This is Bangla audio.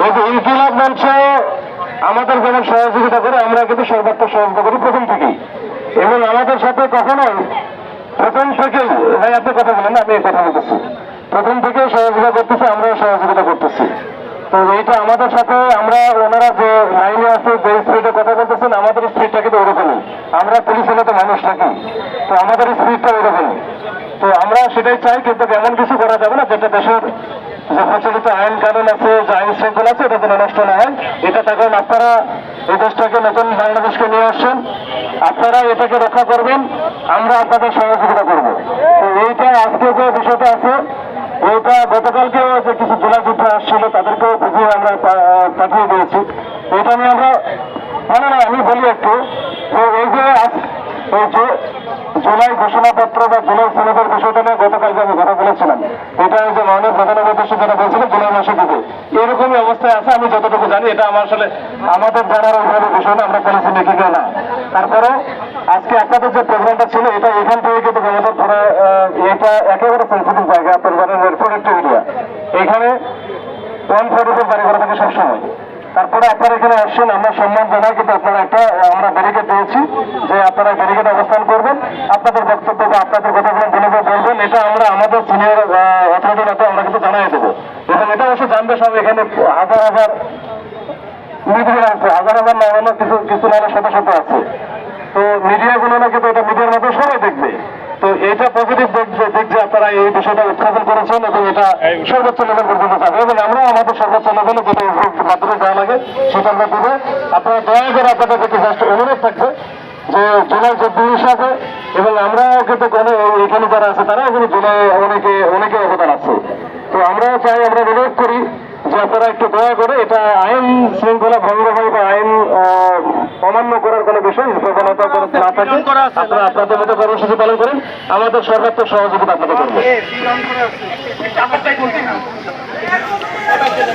এই যে ইনকিলাব মঞ্চ আমাদের যেমন সহযোগিতা করে, আমরা কিন্তু সর্বাত্মক সহযোগিতা করি প্রথম থেকেই, এবং আমাদের সাথে কখনোই প্রথম থেকেই, ভাই আপনি কথা বলেন, আমি এই কথা বলতেছি, প্রথম থেকেই সহযোগিতা করতেছি, আমরাও সহযোগিতা করতেছি। তো এইটা আমাদের সাথে, আমরা ওনারা যে লাইনে আছে, যে স্পিডে কথা বলতেছেন, আমাদের স্পিডটা কিন্তু ওরকমই। আমরা পুলিশ হলে তো মানুষ থাকি, তো আমাদের স্পিডটা ওরকমই। তো আমরা সেটাই চাই, কিন্তু এমন কিছু করা যাবে না যেটা দেশের যে প্রচলিত আইন কানুন আছে, যে আইন শৃঙ্খলা আছে, এটা যেন নষ্ট না হয়। এটা তার কারণ আপনারা এই দেশটাকে নতুন বাংলাদেশকে নিয়ে আসছেন, আপনারা এটাকে রক্ষা করবেন, আমরা আপনাদের সহযোগিতা করব। তো এইটা আজকে যে বিষয়টা আছে, এইটা গতকালকেও যে কিছু জেলা যুদ্ধ আসছিল, তাদেরকেও বুঝিয়ে আমরা পাঠিয়ে দিয়েছি। এটা নিয়ে আমরা না, আমি বলি একটু, যে এই যে জুলাই ঘোষণাপত্র বা জুলাই সনদের বিষয়টা নিয়ে গতকালকে আমি কথা বলেছিলাম, এটা যে মাননীয় প্রধান উপদেষ্টা যেটা বলছিলেন জুলাই মাসে দিতে, এরকমই অবস্থায় আছে। আমি যতটুকু জানি, এটা আমার আসলে আমাদের জানার ওইভাবে বিষয় না, আমরা পলিসি লিখি না। তারপরে আজকে আপনাদের যে প্রোগ্রামটা ছিল, এটা এখান থেকে কিন্তু আমাদের ধরে, এটা একেবারে সেন্সিটিভ জায়গা, আপনার জানেন প্রোডাক্টিভ এরিয়া, এখানে 144 বাড়ি ঘর থাকে সবসময়। তারপরে আপনারা এখানে আসছেন, আমরা সম্মান জানাই, কিন্তু আপনারা আমরা ব্যারিকেড দিয়েছি যে আপনারা ব্যারিকেড অবস্থান করবেন, আপনাদের বক্তব্য বা আপনাদের কথাগুলো বলবেন, এটা আমরা আমাদের সিনিয়র অথরিটির মতো আমরা কিন্তু জানাই দেবো। এবং এটা অবশ্য জানবে সব, এখানে হাজার হাজার মিডিয়া আছে, হাজার হাজার না কিছু নাহলে শত শত আছে। তো মিডিয়াগুলো না, কিন্তু এটা মিডিয়ার মধ্যে সবাই দেখবে। তো এটা পজিটিভ দেখছে, আপনারা এই বিষয়টা উত্থাপন করেছেন, এবং এটা সর্বোচ্চ লেভেল পর্যন্ত যাবে, এবং আমরা আমাদের সর্বোচ্চ লেভেলে যেটা মাধ্যমে দেওয়া লাগে সেটা আমরা দেবো। আপনারা দয়া করে আপনাদের প্রতি জাস্ট অনুরোধ থাকবে যে জুলাই 24 হিসাবে, এবং আমরাও কিন্তু এখানে যারা আছে তারাও কিন্তু জুলাই অনেকে অবদান আছে। তো আমরা চাই, আমরা অনুরোধ করি যে আপনারা একটু দয়া করে, এটা আইন শৃঙ্খলা ভঙ্গ হয় বা আইন অমান্য করার কোনো বিষয় প্রবণতা না থাকে, আপনারা আপনাদের মতো কর্মসূচি পালন করেন, আমাদের সর্বাত্মক সহযোগিতা আপনাদের করবেন।